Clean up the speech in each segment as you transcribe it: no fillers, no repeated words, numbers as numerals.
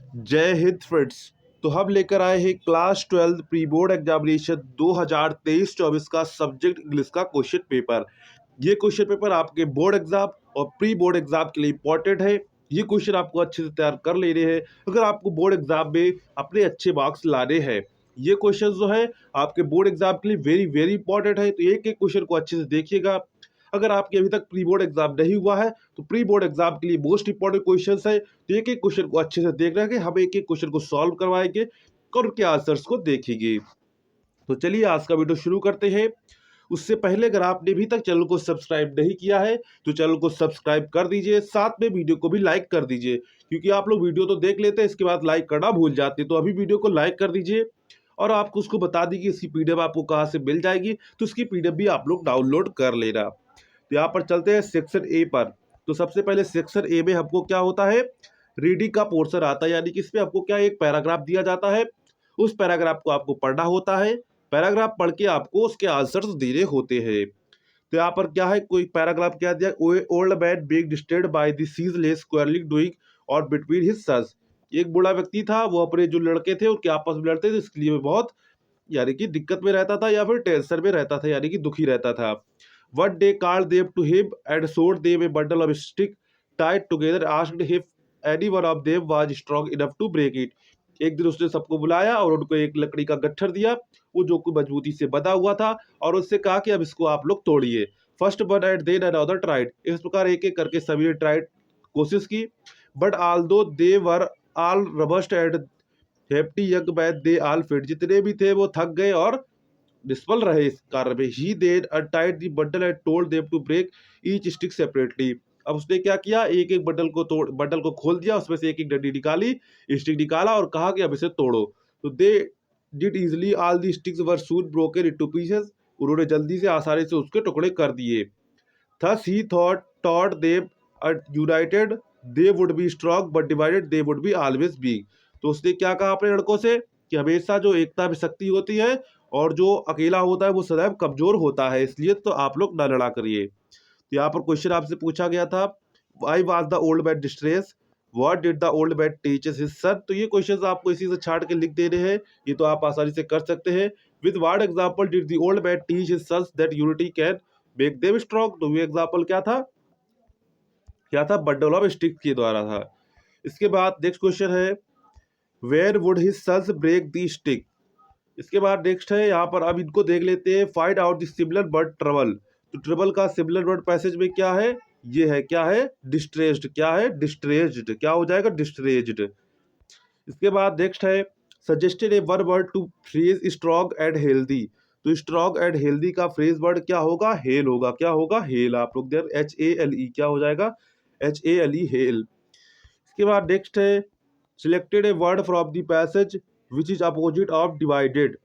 जय हिंद फ्रेंड्स। तो हम लेकर आए हैं क्लास 12 प्री बोर्ड एग्जामिनेशन 2023-24 का सब्जेक्ट इंग्लिश का क्वेश्चन पेपर। ये क्वेश्चन पेपर आपके बोर्ड एग्जाम और प्री बोर्ड एग्जाम के लिए इंपॉर्टेंट है। ये क्वेश्चन आपको अच्छे से तैयार कर लेने हैं अगर आपको बोर्ड एग्जाम में अपने अच्छे मार्क्स लाने हैं। ये क्वेश्चन जो है आपके बोर्ड एग्जाम के लिए वेरी वेरी इंपॉर्टेंट है, तो एक एक क्वेश्चन को अच्छे से देखिएगा। अगर आपके अभी तक प्री बोर्ड एग्जाम नहीं हुआ है तो प्री बोर्ड एग्जाम के लिए मोस्ट इंपॉर्टेंट क्वेश्चंस है, तो एक एक क्वेश्चन को अच्छे से देखना है कि हम एक एक क्वेश्चन को सॉल्व करवाएंगे और उनके आंसर्स को देखेंगे। तो चलिए आज का वीडियो शुरू करते हैं। उससे पहले अगर आपने अभी तक चैनल को सब्सक्राइब नहीं किया है तो चैनल को सब्सक्राइब कर दीजिए, साथ में वीडियो को भी लाइक कर दीजिए, क्योंकि आप लोग वीडियो तो देख लेते हैं इसके बाद लाइक करना भूल जाते हैं। तो अभी वीडियो को लाइक कर दीजिए और आपको उसको बता दीजिए इसकी पीडीएफ आपको कहाँ से मिल जाएगी, तो उसकी पीडीएफ भी आप लोग डाउनलोड कर लेना। तो यहाँ पर चलते हैं सेक्शन ए पर। तो सबसे पहले सेक्शन ए में हमको क्या होता है, रीडिंग का पोर्शन आता है, यानी कि इसमें आपको क्या एक पैराग्राफ दिया जाता है, उस पैराग्राफ को आपको पढ़ना होता है। पैराग्राफ पढ़ के आपको उसके आंसर्स देने होते हैं। तो यहाँ पर क्या है, कोई पैराग्राफ क्या दिया, old man being disturbed by the ceaseless quarrelling doing और बिटवीन हिज सन्स। एक बूढ़ा व्यक्ति था, वो अपने जो लड़के थे उनके आपस में लड़ते थे, इसके लिए बहुत यानी कि दिक्कत में रहता था या फिर टेंशन में रहता था, यानी कि दुखी रहता था। One day called them to him and showed them a bundle of stick tied together, asked if any one of them was strong enough to break it. एक दिन उसने सबको बुलाया और उनको एक लकड़ी का गट्ठर दिया, वो जो कोई मजबूती से बंधा हुआ था, और उससे कहा कि अब इसको आप लोग तोड़िए। First one and then another tried, इस प्रकार एक एक करके सभी ने ट्राइड कोशिश की। But although they were all robust and hefty young man they all fit, जितने भी थे वो थक गए और निष्फल रहे इस कार्य में। He then untied the bundle and told them to break each stick separately. अब उसने क्या किया, एक एक बंडल को खोल दिया, उसमें से एक एक डंडी निकाली, स्टिक निकाला और कहा कि अब इसे तोड़ो। तो they did easily, all the sticks were soon broken into pieces, उन्होंने जल्दी से आसानी से उसके टुकड़े कर दिए। Thus he thought taught them United they would be strong but divided they would be always be. तो उसने क्या कहा अपने लड़कों से कि हमेशा जो एकता में शक्ति होती है और जो अकेला होता है वो सदैव कमजोर होता है, इसलिए तो आप लोग ना लड़ा करिए। तो यहाँ पर क्वेश्चन आपसे पूछा गया था, why was the old man distress, what did the old man teaches his son. तो ये क्वेश्चंस आपको इसी से छाट के लिख देने हैं, ये तो आप आसानी से कर सकते हैं। With what example did the old man teach his sons that unity can make them strong. तो ये एग्जांपल क्या था, बंडल ऑफ स्टिक्स के द्वारा था। इसके बाद नेक्स्ट क्वेश्चन है, where would his sons break the stick. इसके बाद नेक्स्ट है, यहाँ पर अब इनको देख लेते हैं। Find out the similar word trouble. तो ट्रबल का सिमिलर वर्ड पैसेज में क्या है, ये है क्या है, डिस्ट्रेस्ड। क्या है, डिस्ट्रेस्ड। क्या हो जाएगा, डिस्ट्रेस्ड। इसके बाद नेक्स्ट है, suggested a one word to phrase strong and healthy. तो स्ट्रॉन्ग एंड हेल्दी का फ्रेज वर्ड क्या होगा, हेल होगा। क्या होगा, हेल। आप लोग देर HALE, क्या हो जाएगा, HALE, हेल। इसके बाद नेक्स्ट है, selected a word from the passage which is opposite of divided.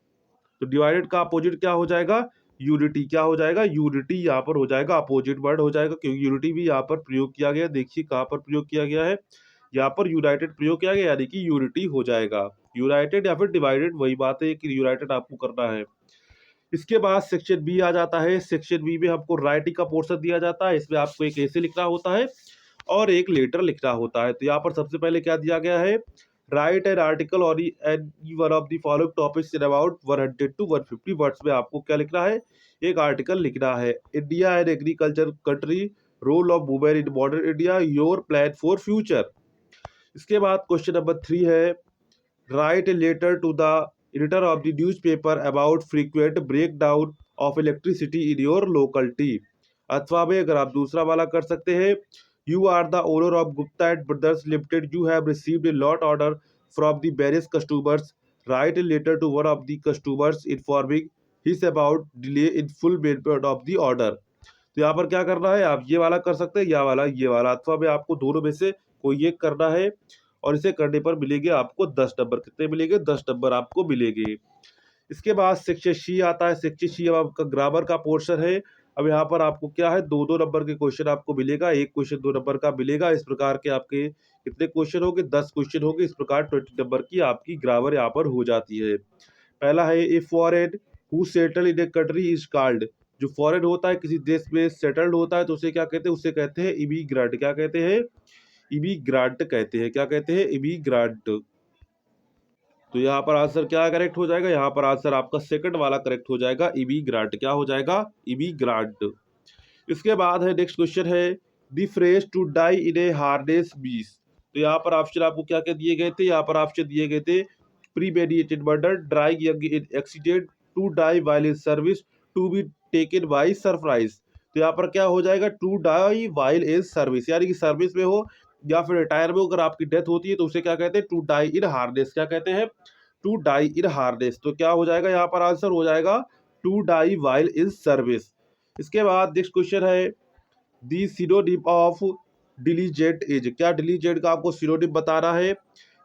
तो डिवाइडेड का अपोजिट क्या हो जाएगा, यूनिटी। क्या हो जाएगा, यूनिटी। यहाँ पर हो जाएगा अपोजिट वर्ड हो जाएगा, क्योंकि यूनिटी भी यहाँ पर प्रयोग किया गया। देखिए कहाँ पर प्रयोग किया गया है, यहाँ पर यूनाइटेड प्रयोग किया गया, यानी कि यूनिटी हो जाएगा। यूनाइटेड या फिर डिवाइडेड वही बात है कि यूनाइटेड आपको करना है। इसके बाद सेक्शन बी आ जाता है। सेक्शन बी में हमको राइटिंग का पोर्शन दिया जाता है, इसमें आपको एक ऐसे लिखना होता है और एक लेटर लिखना होता है। तो यहाँ पर सबसे पहले क्या दिया गया है, राइट एन आर्टिकल और any one of the following topics in about 100 to 150 words में आपको क्या लिखना है, एक आर्टिकल लिखना है। India an agriculture country, role of women in modern India, your plan for future. इसके बाद क्वेश्चन नंबर 3 है, write a letter to the editor of the newspaper about frequent break down of electricity in your locality. अथवा में अगर आप दूसरा वाला कर सकते हैं, you are the owner of Gupta and brothers limited, you have received a lot order from the various customers, write a letter to one of the customers informing his about delay in full payment of the order. तो यहाँ पर क्या करना है, आप ये वाला कर सकते हैं, या वाला, ये वाला, अथवा में आपको दोनों में से कोई एक करना है और इसे करने पर मिलेंगे आपको 10 नंबर। कितने मिलेंगे, 10 नंबर आपको मिलेंगे। इसके बाद सेक्शन सी आता है। सेक्शन सी अब आपका ग्रामर का पोर्शन है। अब यहाँ पर आपको क्या है, 2-2 नंबर के क्वेश्चन आपको मिलेगा, एक क्वेश्चन 2 नंबर का मिलेगा। इस प्रकार के आपके कितने क्वेश्चन होंगे, 10 क्वेश्चन होंगे। इस प्रकार 20 नंबर की आपकी ग्रामर यहाँ पर हो जाती है। पहला है, a foreign who settle in a country is called. जो फॉरेन होता है, किसी देश में सेटल्ड होता है, तो उसे क्या कहते हैं, उसे कहते हैं इमिग्रेंट। क्या कहते हैं, इमिग्रांट कहते हैं। क्या कहते हैं, इमिग्रांट। तो यहाँ पर आंसर क्या करेक्ट हो जाएगा, यहाँ पर आंसर आपका सेकंड वाला करेक्ट हो जाएगा, इमिग्रेंट। क्या हो जाएगा, इमिग्रेंट। इसके बाद है नेक्स्ट क्वेश्चन है the phrase to die in a harness बीस। तो यहाँ पर ऑप्शन आपको क्या क्या दिए गए थे, यहाँ पर ऑप्शन दिए गए थे premeditated murder, dying young in accident, to die while in service, to be taken by surprise. तो यहाँ पर क्या हो जाएगा, to die while in service, यानी कि सर्विस में हो या फिर रिटायर में हो, अगर आपकी डेथ होती है तो उसे क्या कहते हैं, टू डाई इन हार्नेस। क्या कहते हैं, टू डाई इन हार्नेस। तो क्या हो जाएगा, यहाँ पर आंसर हो जाएगा to die while in service. इसके बाद नेक्स्ट क्वेश्चन है the synonym of diligent is. क्या डिलीजेंट का आपको सिनोनिम बताना है,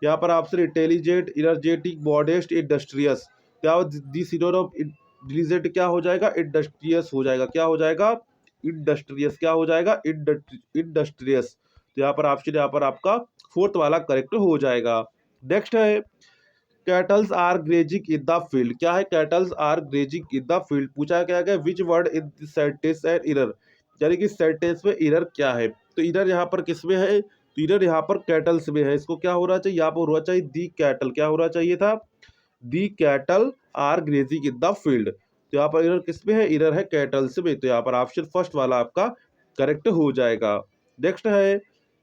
यहाँ पर option intelligent, energetic, modest, industrious. क्या दी सिनोनिम डिलीजेंट क्या हो जाएगा, इंडस्ट्रियस हो जाएगा। क्या हो जाएगा, इंडस्ट्रियस। क्या हो जाएगा, इंडस्ट्रियस। तो यहाँ पर ऑप्शन, यहाँ पर आपका फोर्थ वाला करेक्ट हो जाएगा। नेक्स्ट है cattles are grazing in the field. क्या है, cattles are grazing in the field. पूछा क्या गया, which word in sentence and error, यानी कि सेंटेंस में इरर क्या है। तो इरर यहाँ पर किस में है, तो इरर यहाँ पर कैटल्स में है। इसको क्या होना चाहिए, यहाँ पर होना चाहिए दी कैटल। क्या होना चाहिए था, the cattle are grazing in the field. तो यहाँ पर इरर किस में है, इरर है कैटल्स में। तो यहाँ पर ऑप्शन फर्स्ट वाला आपका करेक्ट हो जाएगा। नेक्स्ट है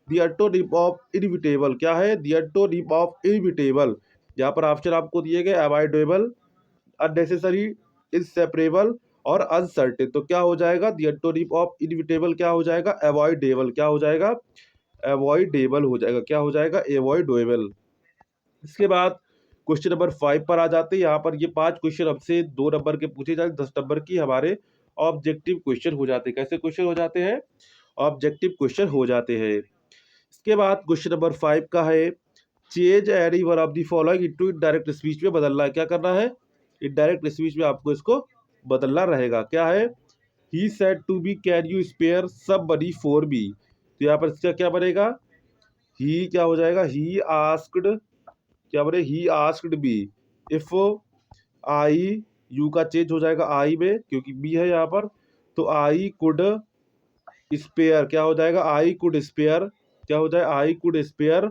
दी एंटोनिम ऑफ इनविटेबल। क्या है, दी एंटोनिम ऑफ इनविटेबल। यहाँ पर ऑप्शन आपको दिए गए अवॉइडेबल, अननेसेसरी, इनसेपरेबल और अनसर्टेन। तो क्या हो जाएगा, द एंटोनिम ऑफ इनविटेबल क्या हो जाएगा, अवॉइडेबल। क्या हो जाएगा, अवॉइडेबल हो जाएगा। क्या हो जाएगा, अवॉइडेबल। इसके बाद क्वेश्चन नंबर 5 पर आ जाते हैं। यहाँ पर ये 5 क्वेश्चन हमसे 2 नंबर के पूछे जाते, 10 नंबर की हमारे ऑब्जेक्टिव क्वेश्चन हो जाते हैं। कैसे क्वेश्चन हो जाते हैं, ऑब्जेक्टिव क्वेश्चन हो जाते हैं। इसके बाद क्वेश्चन नंबर 5 का है change any one of the following into indirect speech में बदलना है। क्या करना है, इनडायरेक्ट स्पीच में आपको इसको बदलना रहेगा। क्या है, he said to B can you spare some money for me. तो यहाँ पर इसका क्या बनेगा, ही क्या हो जाएगा, ही आस्क्ड, क्या बने, he asked B. If I, you का चेंज हो जाएगा आई में क्योंकि बी है यहाँ पर। तो आई कुड स्पेयर, क्या हो जाएगा, आई कुड स्पेयर। क्या हो जाएगा, आई could spare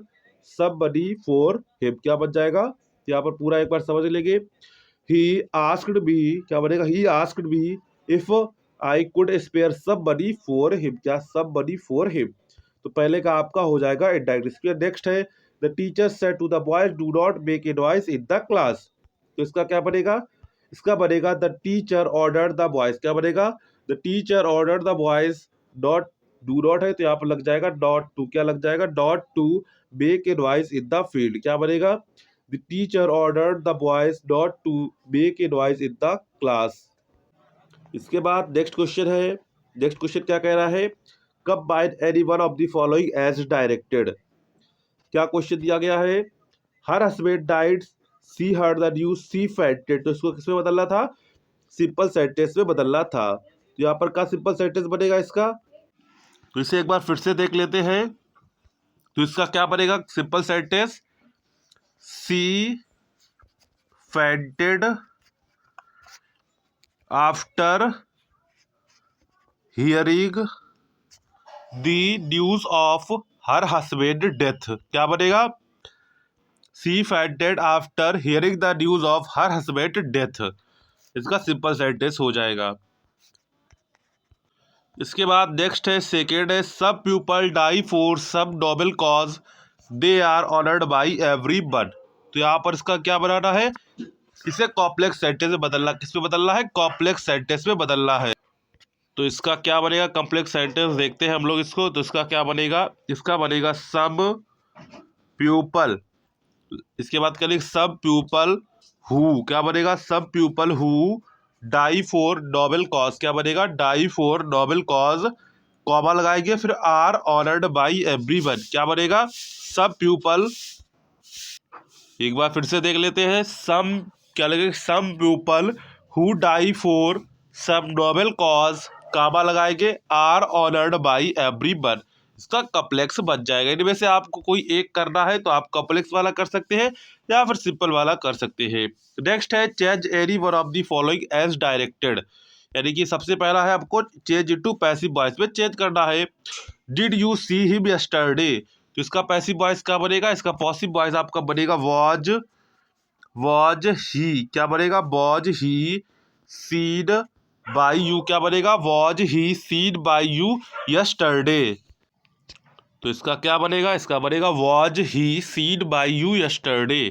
some money for him. क्या बन जाएगा, यहाँ पर पूरा एक बार समझ लेंगे। ही आस्क्ड बी, क्या बनेगा, he asked B if I could spare some money for him. क्या, सब मनी फॉर हिम। तो पहले का आपका हो जाएगा इनडायरेक्ट स्पीच। नेक्स्ट है the teacher said to the boys do not make a noise in the class. तो इसका क्या बनेगा, इसका बनेगा the teacher order the boys. क्या बनेगा, the teacher order the boys dot, do not है तो यहाँ पर लग जाएगा डॉट टू। क्या लग जाएगा, dot to make a noise in the field. क्या बनेगा, the teacher ordered the boys not to make a noise in the class. इसके बाद नेक्स्ट क्वेश्चन है, नेक्स्ट क्वेश्चन क्या कह रहा है, combine any one of the following as directed. क्या क्वेश्चन दिया गया है, her husband died, she heard the news, she fainted. तो इसको किसमें बदलना था, सिंपल सेंटेंस में बदलना था। तो यहाँ पर क्या सिंपल सेंटेंस बनेगा इसका, तो इसे एक बार फिर से देख लेते हैं। तो इसका क्या बनेगा simple sentence, she fainted after hearing the news of her husband death. क्या बनेगा, she fainted after hearing the news of her husband death. इसका सिंपल सेंटेंस हो जाएगा। इसके बाद नेक्स्ट है सेकेंड है some people die for some noble cause, they are honoured by everyone. तो यहाँ पर इसका क्या बनाना है, इसे कॉम्प्लेक्स सेंटेंस में बदलना। किस में बदलना है, कॉम्प्लेक्स सेंटेंस में बदलना है। तो इसका क्या बनेगा, कॉम्प्लेक्स सेंटेंस देखते हैं हम लोग इसको। तो इसका क्या बनेगा, इसका बनेगा सब पीपल, इसके बाद क्या लिख, सब पीपल हु। क्या बनेगा, some people who die for noble cause. क्या बनेगा, die for noble cause, comma लगाएंगे फिर आर ऑनर्ड बाई एवरीवन। क्या बनेगा, सब पीपल, एक बार फिर से देख लेते हैं, सम, क्या लगेगा, some people who die for some noble cause, comma लगाएंगे आर ऑनर्ड बाई एवरीवन। इसका कॉम्प्लेक्स बन जाएगा। इनमें से आपको कोई एक करना है तो आप कॉम्प्लेक्स वाला कर सकते हैं या फिर सिंपल वाला कर सकते हैं। नेक्स्ट है change any one of the following as directed, यानी कि सबसे पहला है आपको चेंज इनटू पैसिव वॉइस में चेंज करना है। Did you see him yesterday. तो इसका पैसिव वॉइस क्या बनेगा, इसका पॉसिव वॉइस आपका बनेगा वाज वॉज ही, क्या बनेगा, was he seed bye you, क्या बनेगा, was he seed bye you yesterday. तो इसका क्या बनेगा, इसका बनेगा was he seed bye you yesterday.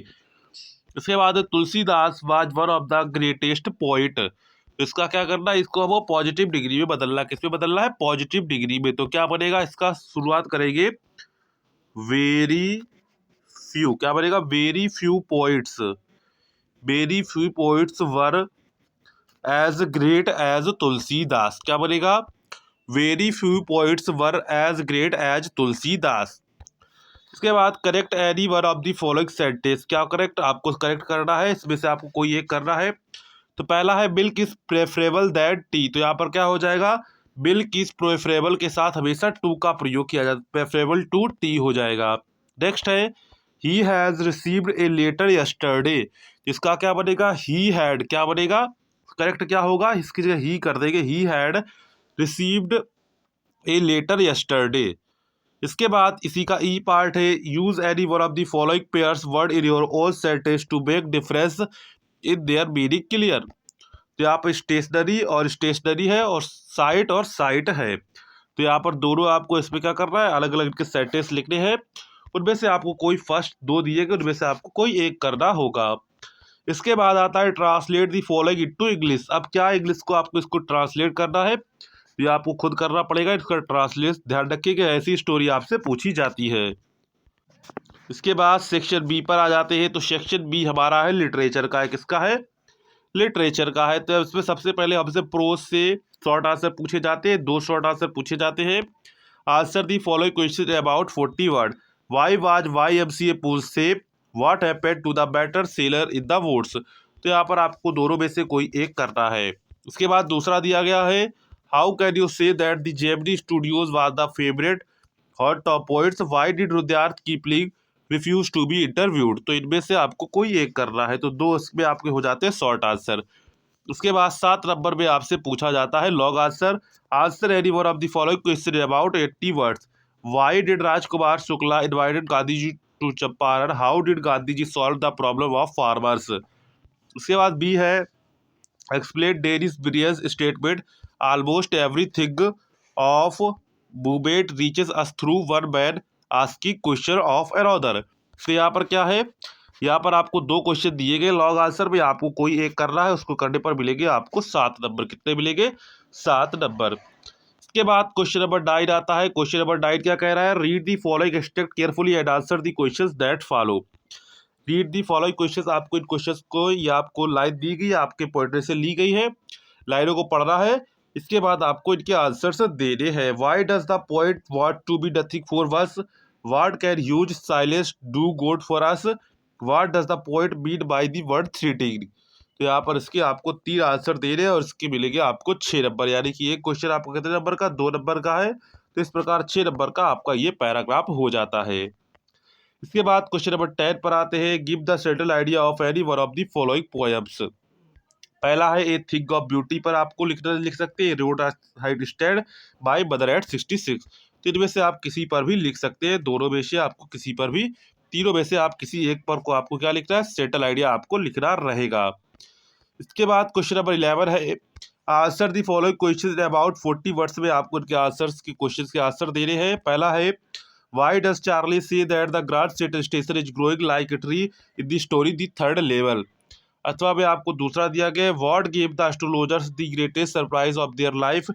इसके बाद Tulsidas was one of the greatest poet. इसका क्या करना है, इसको वो पॉजिटिव डिग्री में बदलना, किस में बदलना है, पॉजिटिव डिग्री में। तो क्या बनेगा, इसका शुरुआत करेंगे वेरी फ्यू, क्या बनेगा, very few poets, very few poets were as great as Tulsidas, क्या बनेगा, very few poets were as great as Tulsidas. इसके बाद correct any one of the following sentence, क्या करेक्ट आपको करेक्ट करना है, इसमें से आपको कोई एक करना है। तो पहला है milk is preferable that T, तो यहाँ पर क्या हो जाएगा, मिल्क इज प्रेफरेबल के साथ हमेशा टू का प्रयोग किया जाता है, प्रेफरेबल टू टी हो जाएगा। नेक्स्ट है he has received a letter yesterday, इसका क्या बनेगा, ही हैड, क्या बनेगा, करेक्ट क्या होगा, इसकी जगह ही कर देंगे, he had received a letter yesterday. इसके बाद इसी का ई पार्ट है use any one of the following pairs word in your own sentence to make difference in their meaning clear. तो यहाँ पर स्टेशनरी और स्टेशनरी है और साइट है, तो यहाँ पर दोनों आपको इसमें क्या करना है, अलग अलग के सेंटेंस लिखने हैं। उनमें से आपको कोई फर्स्ट दो दिए गए, उनमें से आपको कोई एक करना होगा। इसके बाद आता है translate the following into English. अब क्या इंग्लिश को आपको इसको ट्रांसलेट करना है, ये आपको खुद करना पड़ेगा इसका ट्रांसलेट। ध्यान रखिए कि ऐसी स्टोरी आपसे पूछी जाती है। इसके बाद सेक्शन बी पर आ जाते हैं। तो सेक्शन बी हमारा है लिटरेचर का है, किसका है, लिटरेचर का है। तो इसमें सबसे पहले हमसे प्रोज से शॉर्ट आंसर पूछे जाते हैं, 2 शॉर्ट आंसर पूछे जाते हैं। Answer the following question about 40 word. Why was YMCA pool से what happened to the better sailor in the woods. तो यहाँ पर आपको दोनों में से कोई एक करना है। उसके बाद दूसरा दिया गया है how can you say that the Gemini Studios was the favourite haunt of poets, why did Rudranath Kipling refuse to be interviewed. तो इनमें से आपको कोई एक करना है, तो 2 इसमें आपके हो जाते हैं शॉर्ट आंसर। उसके बाद 7 नंबर में आपसे पूछा जाता है long answer. Answer any one of the following question about 80 words. Why did Rajkumar Shukla invited Gandhi ji to Champaran, how did Gandhi ji solve the problem of farmers. उसके बाद बी है explain Denis Brian's statement almost everything of movement reaches us through one man asking question of another. तो यहाँ पर क्या है, यहाँ पर आपको 2 क्वेश्चन दिए गए लॉन्ग आंसर में, आपको कोई एक करना है, उसको करने पर मिलेंगे आपको 7 नंबर। कितने मिलेंगे, 7 नंबर। इसके बाद क्वेश्चन नंबर 9 आता है। क्वेश्चन नंबर 9 क्या कह रहा है, read the following extract carefully and answer the questions that follow. Read the following questions, आपको इन क्वेश्चंस को या आपको लाइन दी गई, आपके पोइट्री से ली गई है, लाइनों को पढ़ना है। इसके बाद आपको इनके आंसर्स देने हैं। Why does the poet want to be nothing for us, what can huge silence do good for us, what does the poet mean by the word threatening. तो यहाँ पर इसके आपको 3 आंसर दे रहे हैं और इसके मिलेंगे आपको 6 नंबर, यानी कि एक क्वेश्चन आपको कितने नंबर का, 2 नंबर का है। तो इस प्रकार 6 नंबर का आपका ये पैराग्राफ हो जाता है। इसके बाद क्वेश्चन नंबर 10 पर आते हैं। Give the settle idea of any one of the following poems. पहला है ए थिंग ऑफ ब्यूटी पर आपको लिख सकते हैं road height stand by mother eight 66। तो इनमें से आप किसी पर भी लिख सकते हैं, दोनों में से आपको किसी पर भी, तीनों में से आप किसी एक पर को आपको क्या लिखना है, सेटल आइडिया आपको लिखना रहेगा। इसके बाद क्वेश्चन नंबर 11 है answer the following question about 40 words में आपको इनके आंसर्स के क्वेश्चन के आंसर देने हैं। पहला है वाई डज चार्ली से that the grand station is growing like a tree in the story the third level. अथवा में आपको दूसरा दिया गया what give the astrologers the greatest surprise of their life,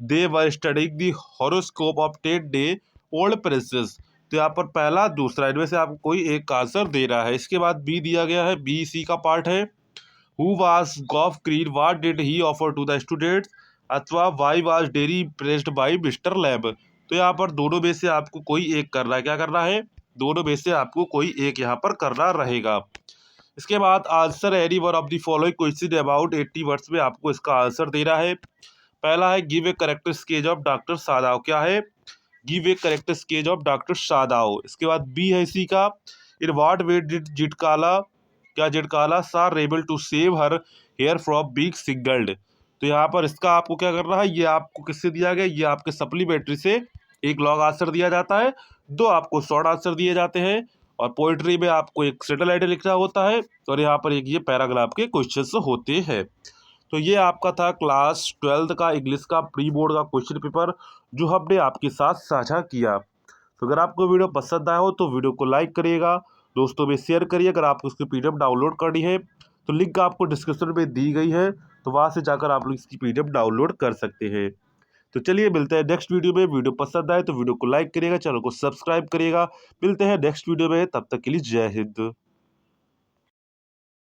they were studying the horoscope of 10 day old princess. तो यहाँ पर पहला दूसरा इनमें से आपको कोई एक आंसर दे रहा है। इसके बाद बी दिया गया है, बी सी का पार्ट है who was Goff Green what did he offer to the students, अथवा why was Derry impressed by Mr Lamb. तो यहाँ पर दोनों में से आपको कोई एक करना है, क्या करना है, दोनों में से आपको कोई एक यहाँ पर करना रहेगा। इसके बाद answer any one of the following question about 80 words में आपको इसका आंसर देना है। पहला है give a correct sketch of Doctor Sadao, क्या है, give a correct sketch of Doctor Sadao. इसके बाद बी है इसी का इन व्हाट वे डिड जिटकाला, क्या Zitkala Sa rebel to save her hair from being shingled. तो यहाँ पर इसका आपको क्या करना है, ये आपको किससे दिया गया, ये आपके सप्लीमेंट्री से एक लॉन्ग आंसर दिया जाता है, 2 आपको शॉर्ट आंसर दिए जाते हैं। और पोइट्री में आपको एक सेटेलाइट लिखना होता है और यहाँ पर एक ये पैराग्राफ के क्वेश्चंस होते हैं। तो ये आपका था क्लास 12 का इंग्लिश का प्री बोर्ड का क्वेश्चन पेपर जो हमने आपके साथ साझा किया। तो अगर आपको वीडियो पसंद आया हो तो वीडियो को लाइक करिएगा, दोस्तों में शेयर करिए। अगर आपको उसकी PDF डाउनलोड करनी है तो लिंक आपको डिस्क्रिप्शन में दी गई है, तो वहाँ से जाकर आप लोग इसकी PDF डाउनलोड कर सकते हैं। तो चलिए मिलते हैं नेक्स्ट वीडियो में। वीडियो पसंद आए तो वीडियो को लाइक करिएगा, चैनल को सब्सक्राइब करिएगा। मिलते हैं नेक्स्ट वीडियो में, तब तक के लिए जय हिंद।